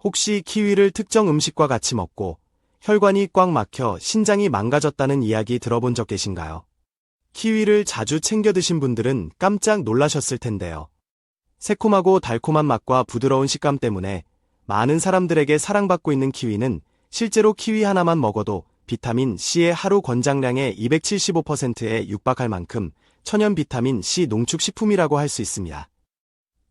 혹시 키위를 특정 음식과 같이 먹고 혈관이 꽉 막혀 신장이 망가졌다는 이야기 들어본 적 계신가요? 키위를 자주 챙겨 드신 분들은 깜짝 놀라셨을 텐데요. 새콤하고 달콤한 맛과 부드러운 식감 때문에 많은 사람들에게 사랑받고 있는 키위는 실제로 키위 하나만 먹어도 비타민 C의 하루 권장량의 275%에 육박할 만큼 천연 비타민 C 농축 식품이라고 할 수 있습니다.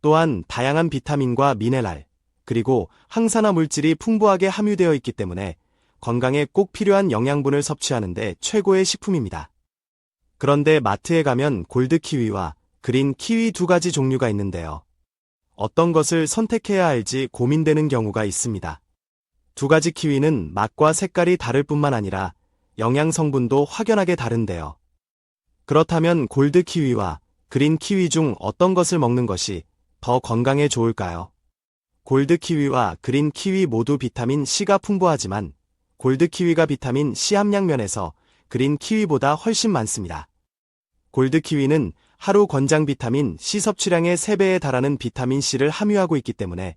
또한 다양한 비타민과 미네랄, 그리고 항산화 물질이 풍부하게 함유되어 있기 때문에 건강에 꼭 필요한 영양분을 섭취하는데 최고의 식품입니다. 그런데 마트에 가면 골드 키위와 그린 키위 두 가지 종류가 있는데요. 어떤 것을 선택해야 할지 고민되는 경우가 있습니다. 두 가지 키위는 맛과 색깔이 다를 뿐만 아니라 영양 성분도 확연하게 다른데요. 그렇다면 골드 키위와 그린 키위 중 어떤 것을 먹는 것이 더 건강에 좋을까요? 골드 키위와 그린 키위 모두 비타민 C가 풍부하지만 골드 키위가 비타민 C 함량 면에서 그린 키위보다 훨씬 많습니다. 골드 키위는 하루 권장 비타민 C 섭취량의 3배에 달하는 비타민 C를 함유하고 있기 때문에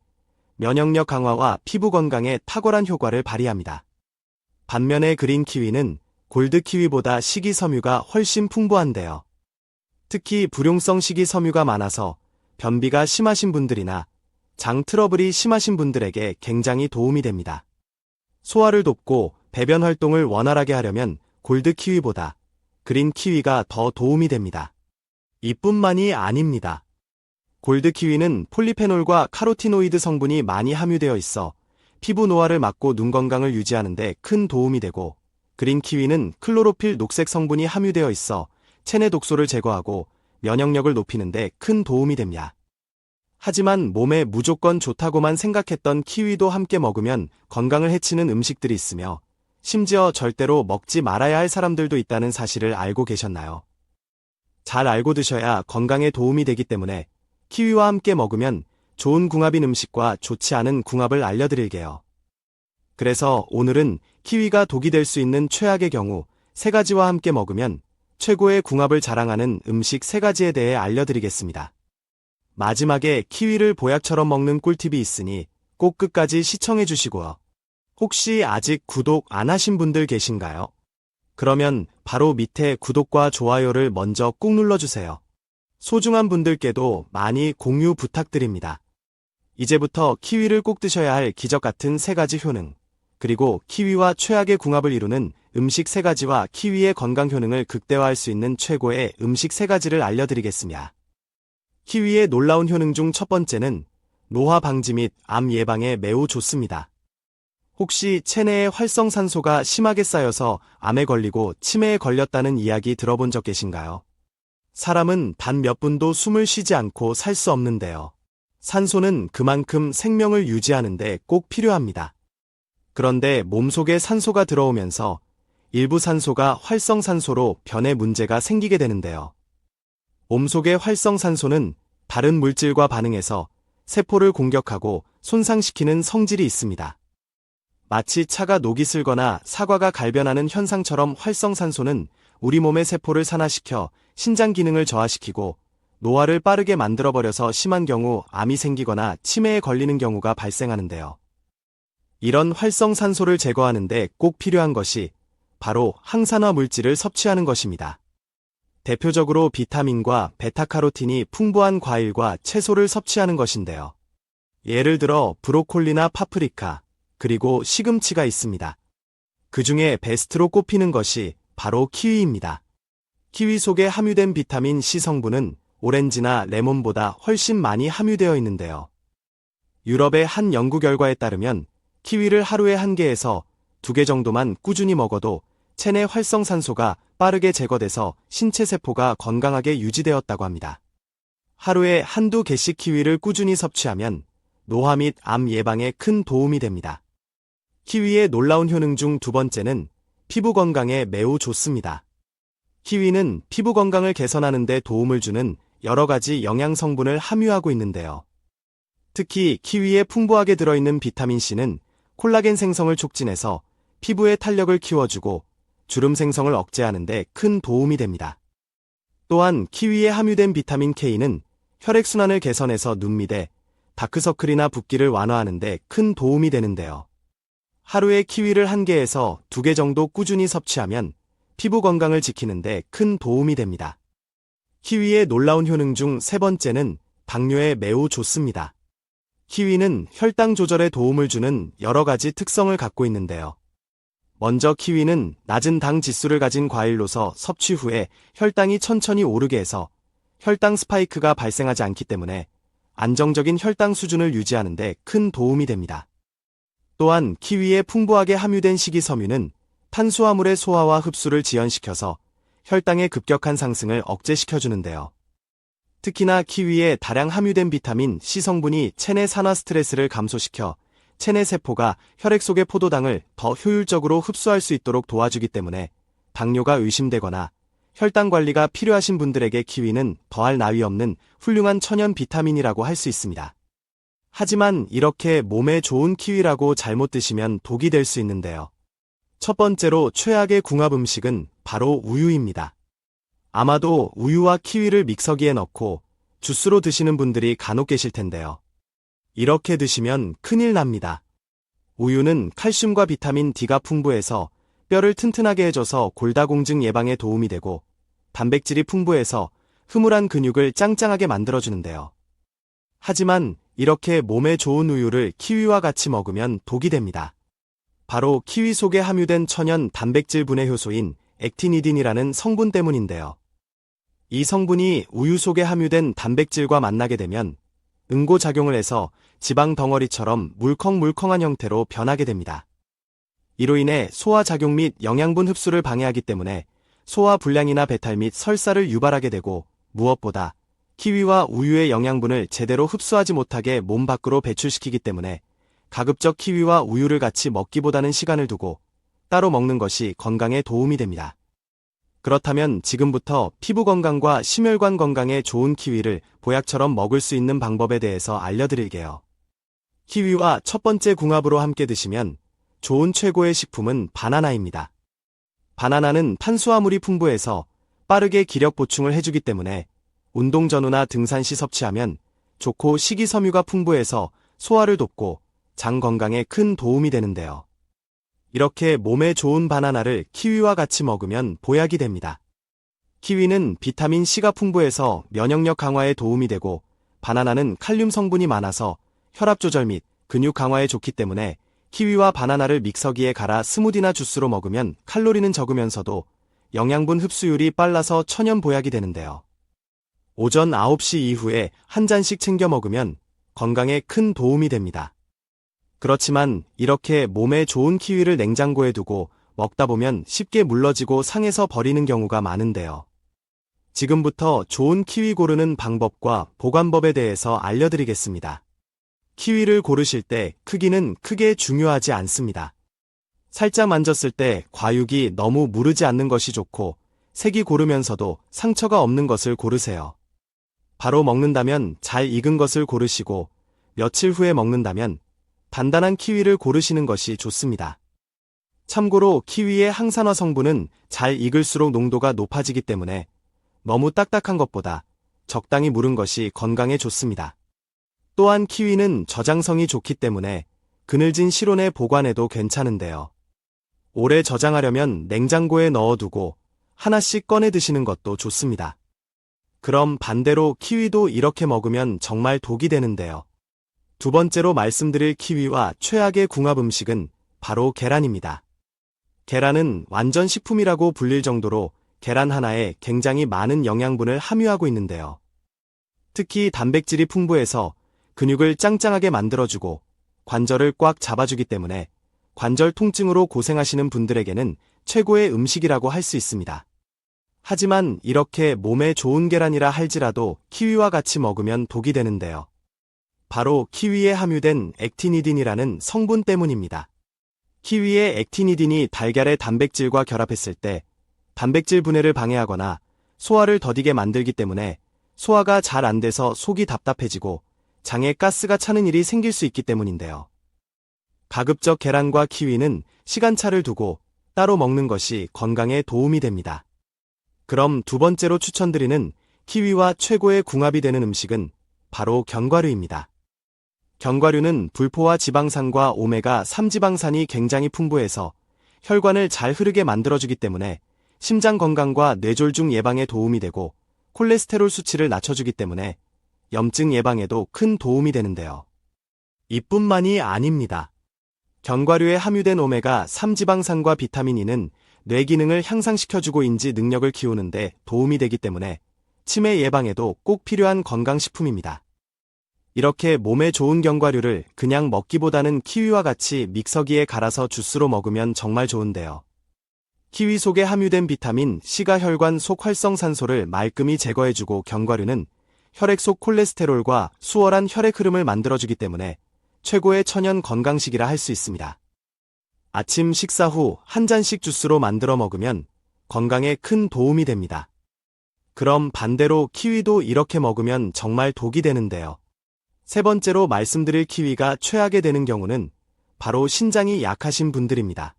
면역력 강화와 피부 건강에 탁월한 효과를 발휘합니다. 반면에 그린 키위는 골드 키위보다 식이섬유가 훨씬 풍부한데요. 특히 불용성 식이섬유가 많아서 변비가 심하신 분들이나 장 트러블이 심하신 분들에게 굉장히 도움이 됩니다. 소화를 돕고 배변 활동을 원활하게 하려면 골드 키위보다 그린 키위가 더 도움이 됩니다. 이뿐만이 아닙니다. 골드 키위는 폴리페놀과 카로티노이드 성분이 많이 함유되어 있어 피부 노화를 막고 눈 건강을 유지하는 데 큰 도움이 되고, 그린 키위는 클로로필 녹색 성분이 함유되어 있어 체내 독소를 제거하고 면역력을 높이는 데 큰 도움이 됩니다. 하지만 몸에 무조건 좋다고만 생각했던 키위도 함께 먹으면 건강을 해치는 음식들이 있으며 심지어 절대로 먹지 말아야 할 사람들도 있다는 사실을 알고 계셨나요? 잘 알고 드셔야 건강에 도움이 되기 때문에 키위와 함께 먹으면 좋은 궁합인 음식과 좋지 않은 궁합을 알려드릴게요. 그래서 오늘은 키위가 독이 될 수 있는 최악의 경우 3가지와 함께 먹으면 최고의 궁합을 자랑하는 음식 3가지에 대해 알려드리겠습니다. 마지막에 키위를 보약처럼 먹는 꿀팁이 있으니 꼭 끝까지 시청해 주시고요. 혹시 아직 구독 안 하신 분들 계신가요? 그러면 바로 밑에 구독과 좋아요를 먼저 꾹 눌러주세요. 소중한 분들께도 많이 공유 부탁드립니다. 이제부터 키위를 꼭 드셔야 할 기적 같은 3가지 효능, 그리고 키위와 최악의 궁합을 이루는 음식 3가지와 키위의 건강 효능을 극대화할 수 있는 최고의 음식 3가지를 알려드리겠습니다. 키위의 놀라운 효능 중 첫 번째는 노화 방지 및 암 예방에 매우 좋습니다. 혹시 체내에 활성산소가 심하게 쌓여서 암에 걸리고 치매에 걸렸다는 이야기 들어본 적 계신가요? 사람은 단 몇 분도 숨을 쉬지 않고 살 수 없는데요. 산소는 그만큼 생명을 유지하는데 꼭 필요합니다. 그런데 몸속에 산소가 들어오면서 일부 산소가 활성산소로 변해 문제가 생기게 되는데요. 몸속의 활성산소는 다른 물질과 반응해서 세포를 공격하고 손상시키는 성질이 있습니다. 마치 차가 녹이 슬거나 사과가 갈변하는 현상처럼 활성산소는 우리 몸의 세포를 산화시켜 신장 기능을 저하시키고 노화를 빠르게 만들어버려서 심한 경우 암이 생기거나 치매에 걸리는 경우가 발생하는데요. 이런 활성산소를 제거하는데 꼭 필요한 것이 바로 항산화 물질을 섭취하는 것입니다. 대표적으로 비타민과 베타카로틴이 풍부한 과일과 채소를 섭취하는 것인데요. 예를 들어 브로콜리나 파프리카, 그리고 시금치가 있습니다. 그 중에 베스트로 꼽히는 것이 바로 키위입니다. 키위 속에 함유된 비타민 C 성분은 오렌지나 레몬보다 훨씬 많이 함유되어 있는데요. 유럽의 한 연구 결과에 따르면 키위를 하루에 1개에서 2개 정도만 꾸준히 먹어도 체내 활성산소가 빠르게 제거돼서 신체 세포가 건강하게 유지되었다고 합니다. 하루에 1~2개씩 키위를 꾸준히 섭취하면 노화 및 암 예방에 큰 도움이 됩니다. 키위의 놀라운 효능 중 2번째는 피부 건강에 매우 좋습니다. 키위는 피부 건강을 개선하는 데 도움을 주는 여러 가지 영양 성분을 함유하고 있는데요. 특히 키위에 풍부하게 들어있는 비타민 C는 콜라겐 생성을 촉진해서 피부의 탄력을 키워주고 주름 생성을 억제하는 데 큰 도움이 됩니다. 또한 키위에 함유된 비타민 K는 혈액순환을 개선해서 눈 밑에 다크서클이나 붓기를 완화하는 데 큰 도움이 되는데요. 하루에 키위를 1개에서 2개 정도 꾸준히 섭취하면 피부 건강을 지키는 데 큰 도움이 됩니다. 키위의 놀라운 효능 중 3번째는 당뇨에 매우 좋습니다. 키위는 혈당 조절에 도움을 주는 여러 가지 특성을 갖고 있는데요. 먼저 키위는 낮은 당 지수를 가진 과일로서 섭취 후에 혈당이 천천히 오르게 해서 혈당 스파이크가 발생하지 않기 때문에 안정적인 혈당 수준을 유지하는 데 큰 도움이 됩니다. 또한 키위에 풍부하게 함유된 식이섬유는 탄수화물의 소화와 흡수를 지연시켜서 혈당의 급격한 상승을 억제시켜주는데요. 특히나 키위에 다량 함유된 비타민 C 성분이 체내 산화 스트레스를 감소시켜 체내 세포가 혈액 속의 포도당을 더 효율적으로 흡수할 수 있도록 도와주기 때문에 당뇨가 의심되거나 혈당 관리가 필요하신 분들에게 키위는 더할 나위 없는 훌륭한 천연 비타민이라고 할 수 있습니다. 하지만 이렇게 몸에 좋은 키위라고 잘못 드시면 독이 될 수 있는데요. 첫 번째로 최악의 궁합 음식은 바로 우유입니다. 아마도 우유와 키위를 믹서기에 넣고 주스로 드시는 분들이 간혹 계실 텐데요. 이렇게 드시면 큰일 납니다. 우유는 칼슘과 비타민 D가 풍부해서 뼈를 튼튼하게 해줘서 골다공증 예방에 도움이 되고 단백질이 풍부해서 흐물한 근육을 짱짱하게 만들어주는데요. 하지만 이렇게 몸에 좋은 우유를 키위와 같이 먹으면 독이 됩니다. 바로 키위 속에 함유된 천연 단백질 분해 효소인 액티니딘이라는 성분 때문인데요. 이 성분이 우유 속에 함유된 단백질과 만나게 되면 응고작용을 해서 지방 덩어리처럼 물컹물컹한 형태로 변하게 됩니다. 이로 인해 소화작용 및 영양분 흡수를 방해하기 때문에 소화 불량이나 배탈 및 설사를 유발하게 되고 무엇보다 키위와 우유의 영양분을 제대로 흡수하지 못하게 몸 밖으로 배출시키기 때문에 가급적 키위와 우유를 같이 먹기보다는 시간을 두고 따로 먹는 것이 건강에 도움이 됩니다. 그렇다면 지금부터 피부 건강과 심혈관 건강에 좋은 키위를 보약처럼 먹을 수 있는 방법에 대해서 알려드릴게요. 키위와 첫 번째 궁합으로 함께 드시면 좋은 최고의 식품은 바나나입니다. 바나나는 탄수화물이 풍부해서 빠르게 기력 보충을 해주기 때문에 운동 전후나 등산 시 섭취하면 좋고 식이섬유가 풍부해서 소화를 돕고 장 건강에 큰 도움이 되는데요. 이렇게 몸에 좋은 바나나를 키위와 같이 먹으면 보약이 됩니다. 키위는 비타민 C가 풍부해서 면역력 강화에 도움이 되고 바나나는 칼륨 성분이 많아서 혈압 조절 및 근육 강화에 좋기 때문에 키위와 바나나를 믹서기에 갈아 스무디나 주스로 먹으면 칼로리는 적으면서도 영양분 흡수율이 빨라서 천연 보약이 되는데요. 오전 9시 이후에 한 잔씩 챙겨 먹으면 건강에 큰 도움이 됩니다. 그렇지만 이렇게 몸에 좋은 키위를 냉장고에 두고 먹다 보면 쉽게 물러지고 상해서 버리는 경우가 많은데요. 지금부터 좋은 키위 고르는 방법과 보관법에 대해서 알려드리겠습니다. 키위를 고르실 때 크기는 크게 중요하지 않습니다. 살짝 만졌을 때 과육이 너무 무르지 않는 것이 좋고 색이 고르면서도 상처가 없는 것을 고르세요. 바로 먹는다면 잘 익은 것을 고르시고 며칠 후에 먹는다면 단단한 키위를 고르시는 것이 좋습니다. 참고로 키위의 항산화 성분은 잘 익을수록 농도가 높아지기 때문에 너무 딱딱한 것보다 적당히 무른 것이 건강에 좋습니다. 또한 키위는 저장성이 좋기 때문에 그늘진 실온에 보관해도 괜찮은데요. 오래 저장하려면 냉장고에 넣어두고 하나씩 꺼내 드시는 것도 좋습니다. 그럼 반대로 키위도 이렇게 먹으면 정말 독이 되는데요. 두 번째로 말씀드릴 키위와 최악의 궁합 음식은 바로 계란입니다. 계란은 완전 식품이라고 불릴 정도로 계란 하나에 굉장히 많은 영양분을 함유하고 있는데요. 특히 단백질이 풍부해서 근육을 짱짱하게 만들어주고 관절을 꽉 잡아주기 때문에 관절 통증으로 고생하시는 분들에게는 최고의 음식이라고 할 수 있습니다. 하지만 이렇게 몸에 좋은 계란이라 할지라도 키위와 같이 먹으면 독이 되는데요. 바로 키위에 함유된 액티니딘이라는 성분 때문입니다. 키위의 액티니딘이 달걀의 단백질과 결합했을 때 단백질 분해를 방해하거나 소화를 더디게 만들기 때문에 소화가 잘 안 돼서 속이 답답해지고 장에 가스가 차는 일이 생길 수 있기 때문인데요. 가급적 계란과 키위는 시간차를 두고 따로 먹는 것이 건강에 도움이 됩니다. 그럼 두 번째로 추천드리는 키위와 최고의 궁합이 되는 음식은 바로 견과류입니다. 견과류는 불포화 지방산과 오메가3 지방산이 굉장히 풍부해서 혈관을 잘 흐르게 만들어주기 때문에 심장 건강과 뇌졸중 예방에 도움이 되고 콜레스테롤 수치를 낮춰주기 때문에 염증 예방에도 큰 도움이 되는데요. 이뿐만이 아닙니다. 견과류에 함유된 오메가3 지방산과 비타민 E는 뇌 기능을 향상시켜주고 인지 능력을 키우는데 도움이 되기 때문에 치매 예방에도 꼭 필요한 건강식품입니다. 이렇게 몸에 좋은 견과류를 그냥 먹기보다는 키위와 같이 믹서기에 갈아서 주스로 먹으면 정말 좋은데요. 키위 속에 함유된 비타민 C가 혈관 속 활성산소를 말끔히 제거해주고 견과류는 혈액 속 콜레스테롤과 수월한 혈액 흐름을 만들어주기 때문에 최고의 천연 건강식이라 할 수 있습니다. 아침 식사 후 한 잔씩 주스로 만들어 먹으면 건강에 큰 도움이 됩니다. 그럼 반대로 키위도 이렇게 먹으면 정말 독이 되는데요. 세 번째로 말씀드릴 키위가 최악이 되는 경우는 바로 신장이 약하신 분들입니다.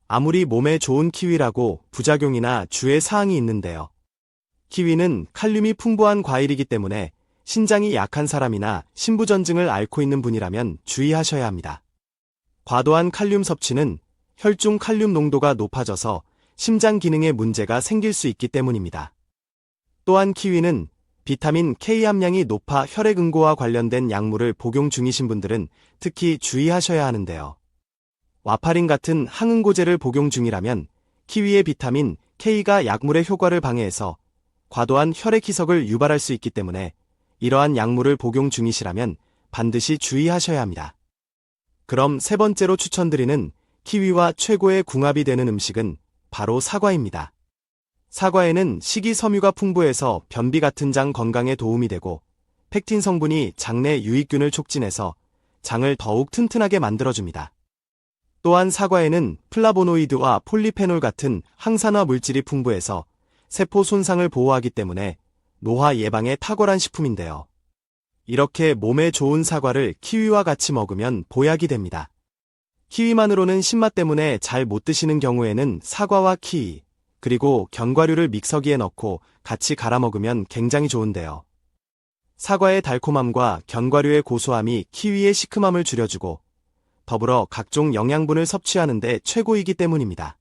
아무리 몸에 좋은 키위라고 부작용이나 주의 사항이 있는데요. 키위는 칼륨이 풍부한 과일이기 때문에 신장이 약한 사람이나 신부전증을 앓고 있는 분이라면 주의하셔야 합니다. 과도한 칼륨 섭취는 혈중 칼륨 농도가 높아져서 심장 기능에 문제가 생길 수 있기 때문입니다. 또한 키위는 비타민 K 함량이 높아 혈액 응고와 관련된 약물을 복용 중이신 분들은 특히 주의하셔야 하는데요. 와파린 같은 항응고제를 복용 중이라면 키위의 비타민 K가 약물의 효과를 방해해서 과도한 혈액 희석을 유발할 수 있기 때문에 이러한 약물을 복용 중이시라면 반드시 주의하셔야 합니다. 그럼 세 번째로 추천드리는 키위와 최고의 궁합이 되는 음식은 바로 사과입니다. 사과에는 식이섬유가 풍부해서 변비 같은 장 건강에 도움이 되고 펙틴 성분이 장내 유익균을 촉진해서 장을 더욱 튼튼하게 만들어줍니다. 또한 사과에는 플라보노이드와 폴리페놀 같은 항산화 물질이 풍부해서 세포 손상을 보호하기 때문에 노화 예방에 탁월한 식품인데요. 이렇게 몸에 좋은 사과를 키위와 같이 먹으면 보약이 됩니다. 키위만으로는 신맛 때문에 잘 못 드시는 경우에는 사과와 키위, 그리고 견과류를 믹서기에 넣고 같이 갈아 먹으면 굉장히 좋은데요. 사과의 달콤함과 견과류의 고소함이 키위의 시큼함을 줄여주고 더불어 각종 영양분을 섭취하는데 최고이기 때문입니다.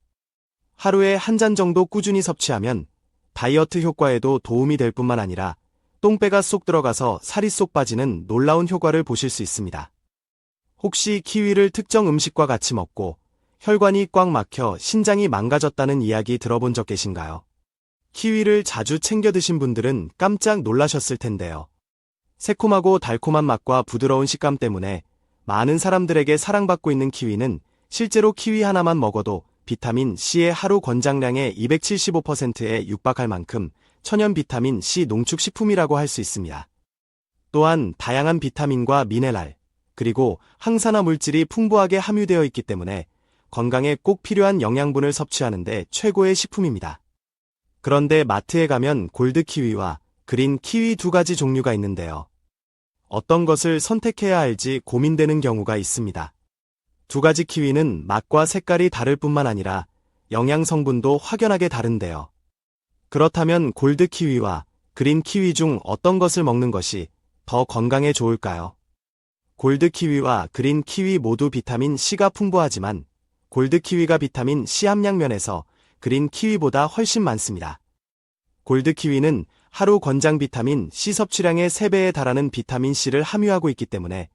하루에 한 잔 정도 꾸준히 섭취하면 다이어트 효과에도 도움이 될 뿐만 아니라 똥배가 쏙 들어가서 살이 쏙 빠지는 놀라운 효과를 보실 수 있습니다. 혹시 키위를 특정 음식과 같이 먹고 혈관이 꽉 막혀 신장이 망가졌다는 이야기 들어본 적 계신가요? 키위를 자주 챙겨 드신 분들은 깜짝 놀라셨을 텐데요. 새콤하고 달콤한 맛과 부드러운 식감 때문에 많은 사람들에게 사랑받고 있는 키위는 실제로 키위 하나만 먹어도 비타민 C의 하루 권장량의 275%에 육박할 만큼 천연 비타민 C 농축 식품이라고 할 수 있습니다. 또한 다양한 비타민과 미네랄, 그리고 항산화 물질이 풍부하게 함유되어 있기 때문에 건강에 꼭 필요한 영양분을 섭취하는데 최고의 식품입니다. 그런데 마트에 가면 골드 키위와 그린 키위 두 가지 종류가 있는데요. 어떤 것을 선택해야 할지 고민되는 경우가 있습니다. 두 가지 키위는 맛과 색깔이 다를 뿐만 아니라 영양 성분도 확연하게 다른데요. 그렇다면 골드 키위와 그린 키위 중 어떤 것을 먹는 것이 더 건강에 좋을까요? 골드 키위와 그린 키위 모두 비타민 C가 풍부하지만 골드 키위가 비타민 C 함량 면에서 그린 키위보다 훨씬 많습니다. 골드 키위는 하루 권장 비타민 C 섭취량의 3배에 달하는 비타민 C를 함유하고 있기 때문에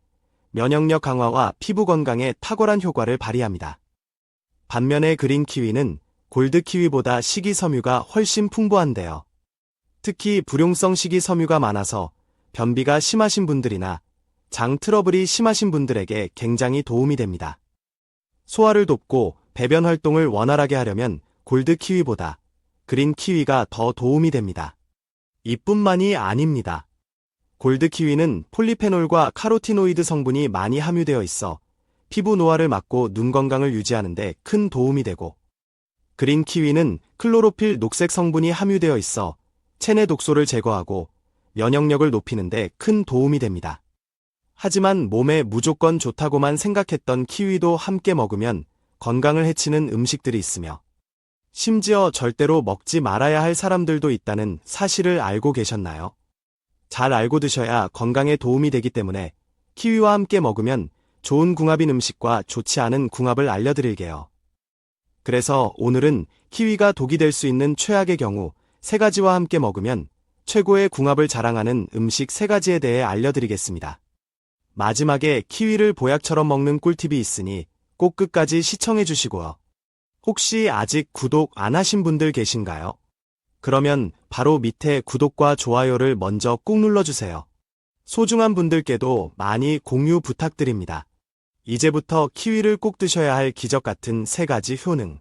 면역력 강화와 피부 건강에 탁월한 효과를 발휘합니다. 반면에 그린 키위는 골드 키위보다 식이섬유가 훨씬 풍부한데요. 특히 불용성 식이섬유가 많아서 변비가 심하신 분들이나 장 트러블이 심하신 분들에게 굉장히 도움이 됩니다. 소화를 돕고 배변 활동을 원활하게 하려면 골드 키위보다 그린 키위가 더 도움이 됩니다. 이뿐만이 아닙니다. 골드 키위는 폴리페놀과 카로티노이드 성분이 많이 함유되어 있어 피부 노화를 막고 눈 건강을 유지하는 데 큰 도움이 되고, 그린 키위는 클로로필 녹색 성분이 함유되어 있어 체내 독소를 제거하고 면역력을 높이는 데 큰 도움이 됩니다. 하지만 몸에 무조건 좋다고만 생각했던 키위도 함께 먹으면 건강을 해치는 음식들이 있으며 심지어 절대로 먹지 말아야 할 사람들도 있다는 사실을 알고 계셨나요? 잘 알고 드셔야 건강에 도움이 되기 때문에 키위와 함께 먹으면 좋은 궁합인 음식과 좋지 않은 궁합을 알려드릴게요. 그래서 오늘은 키위가 독이 될 수 있는 최악의 경우 3가지와 함께 먹으면 최고의 궁합을 자랑하는 음식 3가지에 대해 알려드리겠습니다. 마지막에 키위를 보약처럼 먹는 꿀팁이 있으니 꼭 끝까지 시청해 주시고요. 혹시 아직 구독 안 하신 분들 계신가요? 그러면 바로 밑에 구독과 좋아요를 먼저 꾹 눌러주세요. 소중한 분들께도 많이 공유 부탁드립니다. 이제부터 키위를 꼭 드셔야 할 기적 같은 3가지 효능.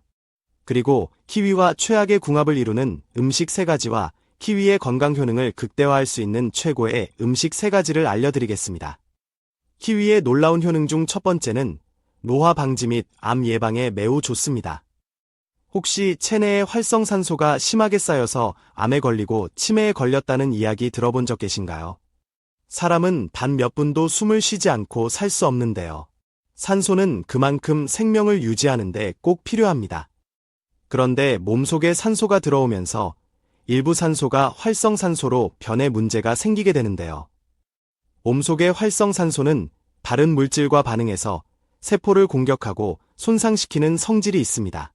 그리고 키위와 최악의 궁합을 이루는 음식 3가지와 키위의 건강 효능을 극대화할 수 있는 최고의 음식 3가지를 알려드리겠습니다. 키위의 놀라운 효능 중 첫 번째는 노화 방지 및 암 예방에 매우 좋습니다. 혹시 체내에 활성산소가 심하게 쌓여서 암에 걸리고 치매에 걸렸다는 이야기 들어본 적 계신가요? 사람은 단 몇 분도 숨을 쉬지 않고 살 수 없는데요. 산소는 그만큼 생명을 유지하는데 꼭 필요합니다. 그런데 몸속에 산소가 들어오면서 일부 산소가 활성산소로 변해 문제가 생기게 되는데요. 몸속의 활성산소는 다른 물질과 반응해서 세포를 공격하고 손상시키는 성질이 있습니다.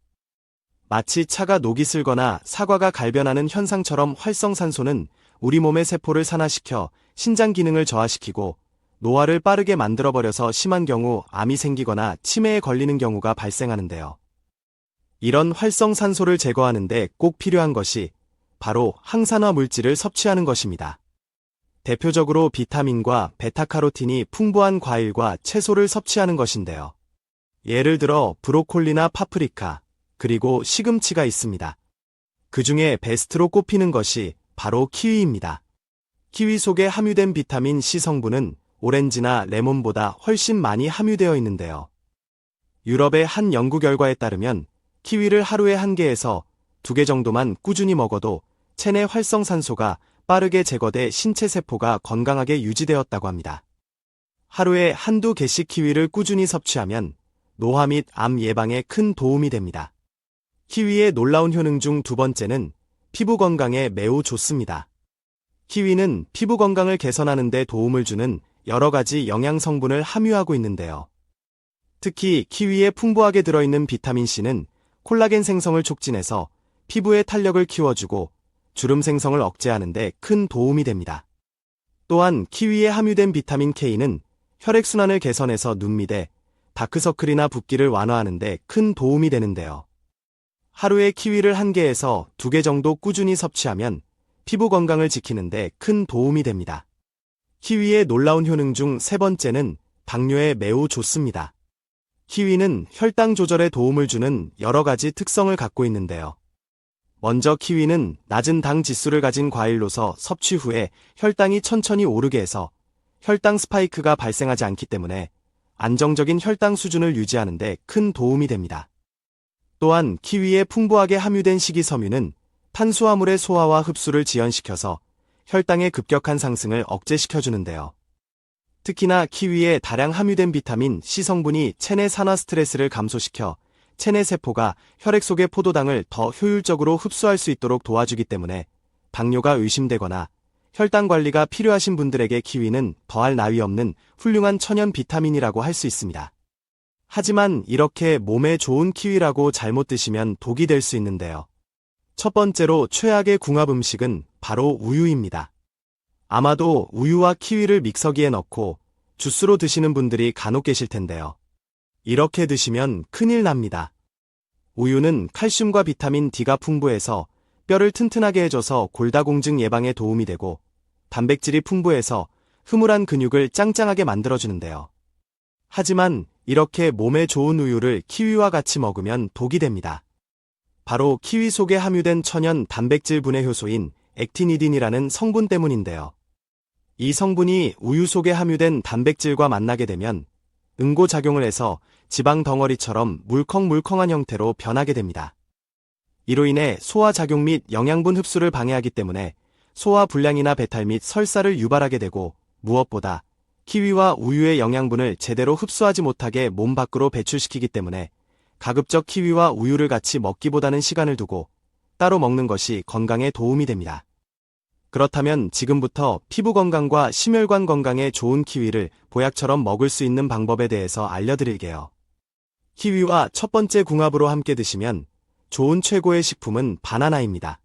마치 차가 녹이 슬거나 사과가 갈변하는 현상처럼 활성산소는 우리 몸의 세포를 산화시켜 신장 기능을 저하시키고 노화를 빠르게 만들어버려서 심한 경우 암이 생기거나 치매에 걸리는 경우가 발생하는데요. 이런 활성산소를 제거하는데 꼭 필요한 것이 바로 항산화 물질을 섭취하는 것입니다. 대표적으로 비타민과 베타카로틴이 풍부한 과일과 채소를 섭취하는 것인데요. 예를 들어 브로콜리나 파프리카, 그리고 시금치가 있습니다. 그 중에 베스트로 꼽히는 것이 바로 키위입니다. 키위 속에 함유된 비타민 C 성분은 오렌지나 레몬보다 훨씬 많이 함유되어 있는데요. 유럽의 한 연구 결과에 따르면 키위를 하루에 1개에서 2개 정도만 꾸준히 먹어도 체내 활성산소가 빠르게 제거돼 신체 세포가 건강하게 유지되었다고 합니다. 하루에 1~2개씩 키위를 꾸준히 섭취하면 노화 및 암 예방에 큰 도움이 됩니다. 키위의 놀라운 효능 중 2번째는 피부 건강에 매우 좋습니다. 키위는 피부 건강을 개선하는 데 도움을 주는 여러 가지 영양 성분을 함유하고 있는데요. 특히 키위에 풍부하게 들어있는 비타민C는 콜라겐 생성을 촉진해서 피부의 탄력을 키워주고 주름 생성을 억제하는 데 큰 도움이 됩니다. 또한 키위에 함유된 비타민 K는 혈액순환을 개선해서 눈 밑에 다크서클이나 붓기를 완화하는 데 큰 도움이 되는데요. 하루에 키위를 1개에서 2개 정도 꾸준히 섭취하면 피부 건강을 지키는 데 큰 도움이 됩니다. 키위의 놀라운 효능 중 3번째는 당뇨에 매우 좋습니다. 키위는 혈당 조절에 도움을 주는 여러 가지 특성을 갖고 있는데요. 먼저 키위는 낮은 당 지수를 가진 과일로서 섭취 후에 혈당이 천천히 오르게 해서 혈당 스파이크가 발생하지 않기 때문에 안정적인 혈당 수준을 유지하는 데 큰 도움이 됩니다. 또한 키위에 풍부하게 함유된 식이섬유는 탄수화물의 소화와 흡수를 지연시켜서 혈당의 급격한 상승을 억제시켜주는데요. 특히나 키위에 다량 함유된 비타민 C 성분이 체내 산화 스트레스를 감소시켜 체내 세포가 혈액 속의 포도당을 더 효율적으로 흡수할 수 있도록 도와주기 때문에 당뇨가 의심되거나 혈당 관리가 필요하신 분들에게 키위는 더할 나위 없는 훌륭한 천연 비타민이라고 할 수 있습니다. 하지만 이렇게 몸에 좋은 키위라고 잘못 드시면 독이 될 수 있는데요. 첫 번째로 최악의 궁합 음식은 바로 우유입니다. 아마도 우유와 키위를 믹서기에 넣고 주스로 드시는 분들이 간혹 계실 텐데요. 이렇게 드시면 큰일 납니다. 우유는 칼슘과 비타민 D가 풍부해서 뼈를 튼튼하게 해줘서 골다공증 예방에 도움이 되고 단백질이 풍부해서 흐물한 근육을 짱짱하게 만들어주는데요. 하지만 이렇게 몸에 좋은 우유를 키위와 같이 먹으면 독이 됩니다. 바로 키위 속에 함유된 천연 단백질 분해 효소인 액티니딘이라는 성분 때문인데요. 이 성분이 우유 속에 함유된 단백질과 만나게 되면 응고작용을 해서 지방 덩어리처럼 물컹물컹한 형태로 변하게 됩니다. 이로 인해 소화작용 및 영양분 흡수를 방해하기 때문에 소화 불량이나 배탈 및 설사를 유발하게 되고 무엇보다 키위와 우유의 영양분을 제대로 흡수하지 못하게 몸 밖으로 배출시키기 때문에 가급적 키위와 우유를 같이 먹기보다는 시간을 두고 따로 먹는 것이 건강에 도움이 됩니다. 그렇다면 지금부터 피부 건강과 심혈관 건강에 좋은 키위를 보약처럼 먹을 수 있는 방법에 대해서 알려드릴게요. 키위와 첫 번째 궁합으로 함께 드시면 좋은 최고의 식품은 바나나입니다.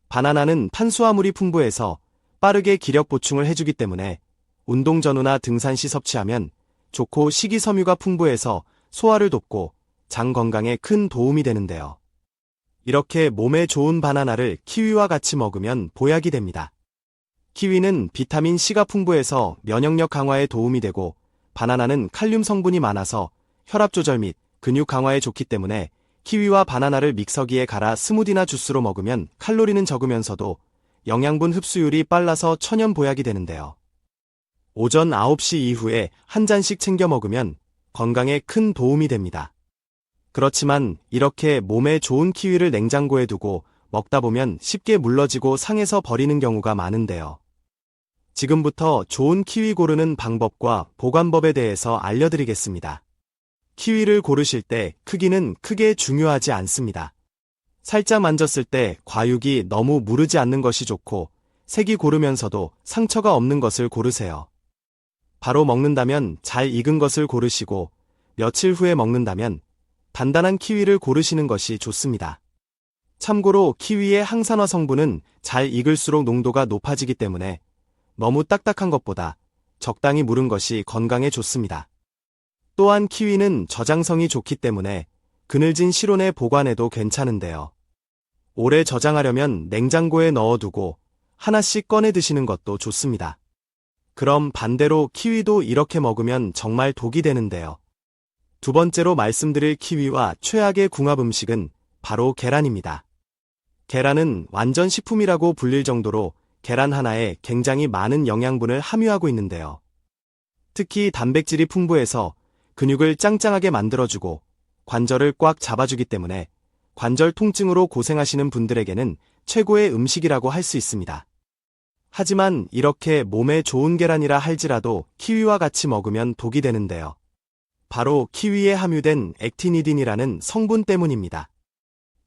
바나나는 탄수화물이 풍부해서 빠르게 기력 보충을 해주기 때문에 운동 전후나 등산 시 섭취하면 좋고 식이섬유가 풍부해서 소화를 돕고 장 건강에 큰 도움이 되는데요. 이렇게 몸에 좋은 바나나를 키위와 같이 먹으면 보약이 됩니다. 키위는 비타민 C가 풍부해서 면역력 강화에 도움이 되고 바나나는 칼륨 성분이 많아서 혈압 조절 및 근육 강화에 좋기 때문에 키위와 바나나를 믹서기에 갈아 스무디나 주스로 먹으면 칼로리는 적으면서도 영양분 흡수율이 빨라서 천연 보약이 되는데요. 오전 9시 이후에 한 잔씩 챙겨 먹으면 건강에 큰 도움이 됩니다. 그렇지만 이렇게 몸에 좋은 키위를 냉장고에 두고 먹다 보면 쉽게 물러지고 상해서 버리는 경우가 많은데요. 지금부터 좋은 키위 고르는 방법과 보관법에 대해서 알려드리겠습니다. 키위를 고르실 때 크기는 크게 중요하지 않습니다. 살짝 만졌을 때 과육이 너무 무르지 않는 것이 좋고 색이 고르면서도 상처가 없는 것을 고르세요. 바로 먹는다면 잘 익은 것을 고르시고 며칠 후에 먹는다면 단단한 키위를 고르시는 것이 좋습니다. 참고로 키위의 항산화 성분은 잘 익을수록 농도가 높아지기 때문에 너무 딱딱한 것보다 적당히 무른 것이 건강에 좋습니다. 또한 키위는 저장성이 좋기 때문에 그늘진 실온에 보관해도 괜찮은데요. 오래 저장하려면 냉장고에 넣어두고 하나씩 꺼내 드시는 것도 좋습니다. 그럼 반대로 키위도 이렇게 먹으면 정말 독이 되는데요. 두 번째로 말씀드릴 키위와 최악의 궁합 음식은 바로 계란입니다. 계란은 완전 식품이라고 불릴 정도로 계란 하나에 굉장히 많은 영양분을 함유하고 있는데요. 특히 단백질이 풍부해서 근육을 짱짱하게 만들어주고 관절을 꽉 잡아주기 때문에 관절 통증으로 고생하시는 분들에게는 최고의 음식이라고 할 수 있습니다. 하지만 이렇게 몸에 좋은 계란이라 할지라도 키위와 같이 먹으면 독이 되는데요. 바로 키위에 함유된 액티니딘이라는 성분 때문입니다.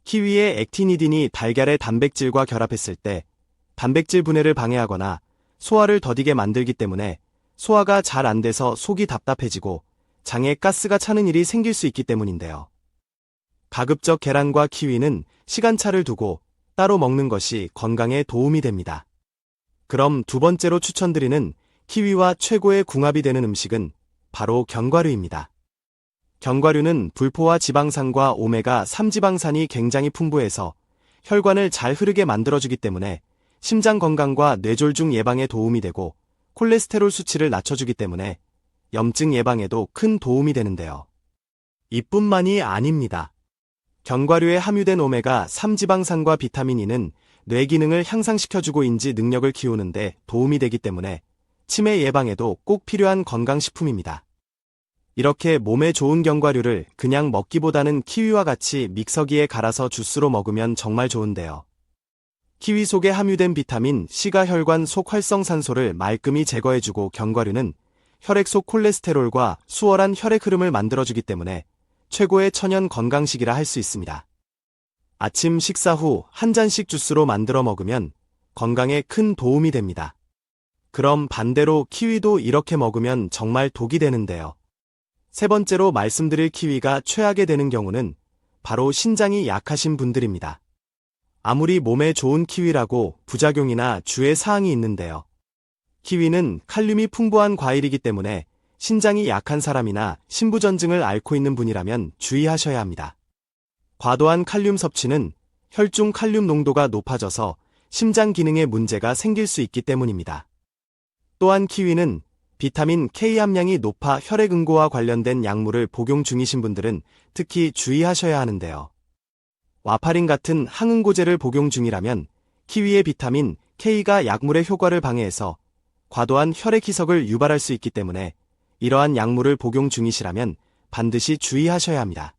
키위의 액티니딘이 달걀의 단백질과 결합했을 때 단백질 분해를 방해하거나 소화를 더디게 만들기 때문에 소화가 잘 안 돼서 속이 답답해지고 장에 가스가 차는 일이 생길 수 있기 때문인데요. 가급적 계란과 키위는 시간차를 두고 따로 먹는 것이 건강에 도움이 됩니다. 그럼 두 번째로 추천드리는 키위와 최고의 궁합이 되는 음식은 바로 견과류입니다. 견과류는 불포화 지방산과 오메가3 지방산이 굉장히 풍부해서 혈관을 잘 흐르게 만들어주기 때문에 심장 건강과 뇌졸중 예방에 도움이 되고 콜레스테롤 수치를 낮춰주기 때문에 염증 예방에도 큰 도움이 되는데요. 이뿐만이 아닙니다. 견과류에 함유된 오메가3 지방산과 비타민 E는 뇌 기능을 향상시켜주고 인지 능력을 키우는데 도움이 되기 때문에 치매 예방에도 꼭 필요한 건강식품입니다. 이렇게 몸에 좋은 견과류를 그냥 먹기보다는 키위와 같이 믹서기에 갈아서 주스로 먹으면 정말 좋은데요. 키위 속에 함유된 비타민 C가 혈관 속 활성산소를 말끔히 제거해주고 견과류는 혈액 속 콜레스테롤과 수월한 혈액 흐름을 만들어주기 때문에 최고의 천연 건강식이라 할 수 있습니다. 아침 식사 후 한 잔씩 주스로 만들어 먹으면 건강에 큰 도움이 됩니다. 그럼 반대로 키위도 이렇게 먹으면 정말 독이 되는데요. 세 번째로 말씀드릴 키위가 최악이 되는 경우는 바로 신장이 약하신 분들입니다. 아무리 몸에 좋은 키위라고 부작용이나 주의 사항이 있는데요. 키위는 칼륨이 풍부한 과일이기 때문에 신장이 약한 사람이나 신부전증을 앓고 있는 분이라면 주의하셔야 합니다. 과도한 칼륨 섭취는 혈중 칼륨 농도가 높아져서 심장 기능에 문제가 생길 수 있기 때문입니다. 또한 키위는 비타민 K 함량이 높아 혈액 응고와 관련된 약물을 복용 중이신 분들은 특히 주의하셔야 하는데요. 와파린 같은 항응고제를 복용 중이라면 키위의 비타민 K가 약물의 효과를 방해해서 과도한 혈액 희석을 유발할 수 있기 때문에 이러한 약물을 복용 중이시라면 반드시 주의하셔야 합니다.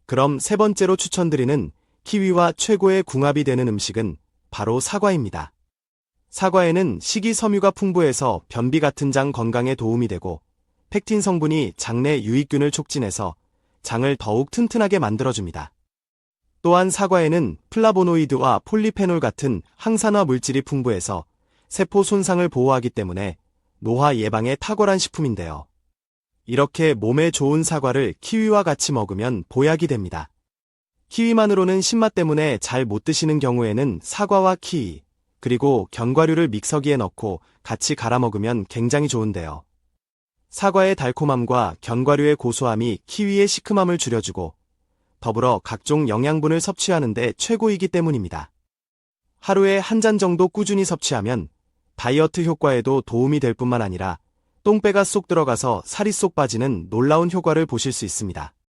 그럼 세 번째로 추천드리는 키위와 최고의 궁합이 되는 음식은 바로 사과입니다. 사과에는 식이섬유가 풍부해서 변비 같은 장 건강에 도움이 되고 펙틴 성분이 장내 유익균을 촉진해서 장을 더욱 튼튼하게 만들어줍니다. 또한 사과에는 플라보노이드와 폴리페놀 같은 항산화 물질이 풍부해서 세포 손상을 보호하기 때문에 노화 예방에 탁월한 식품인데요. 이렇게 몸에 좋은 사과를 키위와 같이 먹으면 보약이 됩니다. 키위만으로는 신맛 때문에 잘 못 드시는 경우에는 사과와 키위, 그리고 견과류를 믹서기에 넣고 같이 갈아 먹으면 굉장히 좋은데요. 사과의 달콤함과 견과류의 고소함이 키위의 시큼함을 줄여주고 더불어 각종 영양분을 섭취하는데 최고이기 때문입니다. 하루에 한 잔 정도 꾸준히 섭취하면 다이어트 효과에도 도움이 될 뿐만 아니라 똥배가 쏙 들어가서 살이 쏙 빠지는 놀라운 효과를 보실 수 있습니다.